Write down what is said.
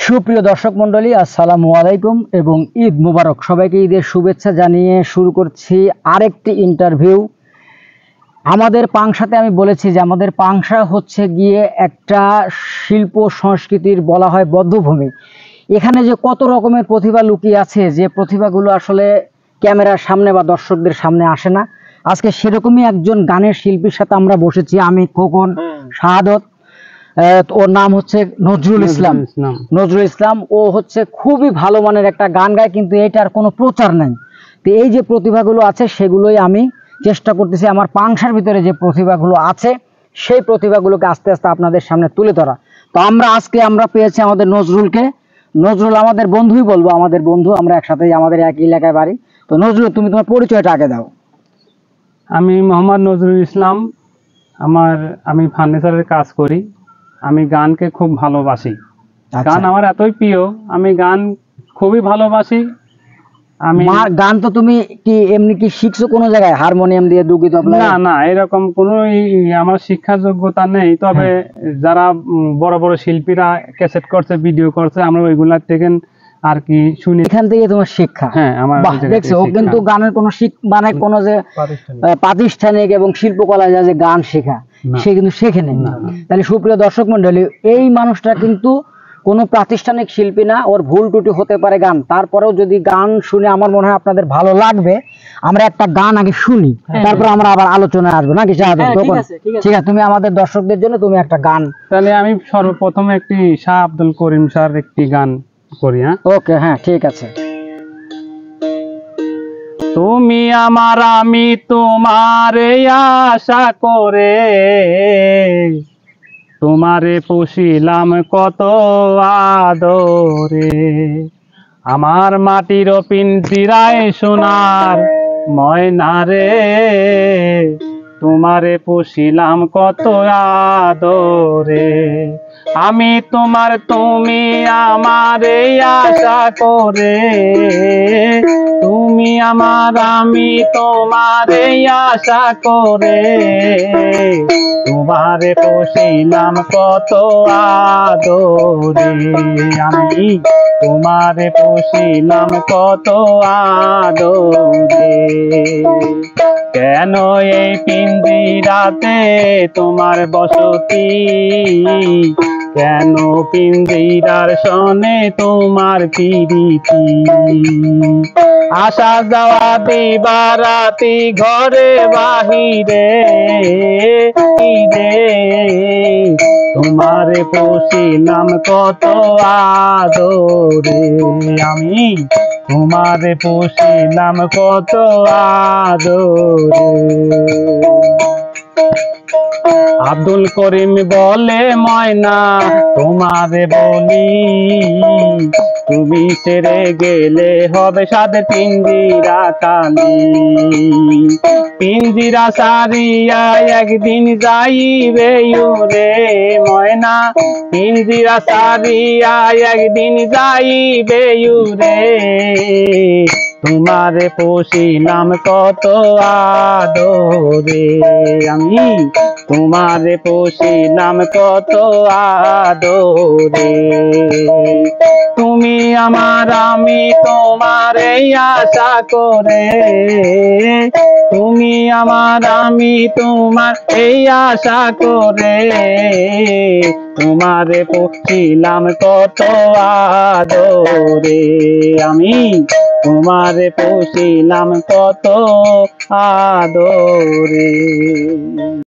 সুপ্রিয় দর্শক মণ্ডলী, আসসালামু আলাইকুম এবং ঈদ মুবারক। সবাইকে ঈদের শুভেচ্ছা জানিয়ে শুরু করছি আরেকটি ইন্টারভিউ। আমাদের পাংশাতে আমি বলেছি যে আমাদের পাংশা হচ্ছে গিয়ে একটা শিল্প সংস্কৃতির বলা হয় বদ্ধভূমি। এখানে যে কত রকমের প্রতিভা লুকিয়ে আছে, যে প্রতিভাগুলো আসলে ক্যামেরার সামনে বা দর্শকদের সামনে আসে না। আজকে সেরকমই একজন গানের শিল্পীর সাথে আমরা বসেছি, আমি খোকন, শাহাদত। ওর নাম হচ্ছে নজরুল ইসলাম। নজরুল ইসলাম ও হচ্ছে খুবই ভালো মানের একটা গান গায়, কিন্তু এটার কোনো প্রচার নাই। তো এই যে প্রতিভাগুলো আছে সেগুলোই আমি চেষ্টা করতেছি আমার পাংশার ভিতরে যে প্রতিভাগুলো আছে সেই প্রতিভাগুলোকে আস্তে আস্তে আপনাদের সামনে তুলে ধরা। তো আজকে আমরা পেয়েছি আমাদের নজরুলকে। নজরুল আমাদের বন্ধুই বলবো, আমাদের বন্ধু, আমরা একসাথে আমাদের একই এলাকায় বাড়ি। তো নজরুল, তুমি তোমার পরিচয়টা আগে দাও। আমি মোহাম্মদ নজরুল ইসলাম। আমি ফার্নিচারের কাজ করি। আমি গানকে খুব ভালোবাসি। গান আমার এতই প্রিয়, আমি গান খুবই ভালোবাসি। গান তো তুমি কি এমনি কি শিখছো কোনো জায়গায়, হারমোনিয়াম দিয়ে, দুগি তবলা? না না, এরকম কোনো আমার শিক্ষা যোগ্যতা নেই। তবে যারা বড় বড় শিল্পীরা ক্যাসেট করছে, ভিডিও করছে, আমরা ওইগুলা থেকে আর কি শুনি। এখান থেকে তোমার শিক্ষা? হ্যাঁ, আমার দেখছো, ও কিন্তু গানের কোনো মানে কোনো যে প্রাতিষ্ঠানিক এবং শিল্পকলা যে গান শেখা, সে কিন্তু শেখে নেই। তাহলে সুপ্রিয় দর্শক মন্ডলী, এই মানুষটা কিন্তু কোনো প্রাতিষ্ঠানিক শিল্পী না। ওর ভুল ত্রুটি হতে পারে গান, তারপরেও যদি গান শুনে আমার মনে হয় আপনাদের ভালো লাগবে। আমরা একটা গান আগে শুনি, তারপর আমরা আবার আলোচনায় আসবো, নাকি? ঠিক আছে, তুমি আমাদের দর্শকদের জন্য তুমি একটা গান। তাহলে আমি সর্বপ্রথমে একটি শাহ আব্দুল করিম স্যার একটি গান করি। ওকে, হ্যাঁ, ঠিক আছে। তুমি আমার, আমি তোমারে আশা করে, তোমারে পুষিলাম কত আদরে, আমার মাটির পিঞ্জিরায় সোনার ময়না রে, তোমারে পুষিলাম কত আদরে, আমি তোমার, তুমি আমারে আশা করে, তুমি আমার, আমি তোমারে আশা করে, তোমারে পুষিলাম কত আদরে, আমি তোমারে পুষিলাম কত আদরে, কেন এই পিঞ্জিরাতে তোমার বসতি, কেন পিঞ্জিরার সনে তোমার প্রীতি, আসা যাওয়া দিবারাতি ঘরে বাহিরে, তোমারে পুষিলাম কত আদরে, আমি তোমারে পুষিলাম কত আদরে। আব্দুল করিম বলে ময়না তোমারে বলি, তুমি ছেড়ে গেলে হবে সাথে পিঞ্জিরা কালি, পিঞ্জিরা সারিয়া একদিন যাইবে উড়ে ময়না, পিঞ্জিরা সারিয়া একদিন যাইবে উড়ে, তোমারে পুষিলাম কত আদরে, আমি তোমারে পুষিলাম কত আদরে, তুমি আমার, আমি তোমারে আশা করে, তুমি আমার, আমি তোমার এই আশা করে, তোমারে পুষিলাম কত আদরে, আমি তোমারে পুষিলাম কত আদরে।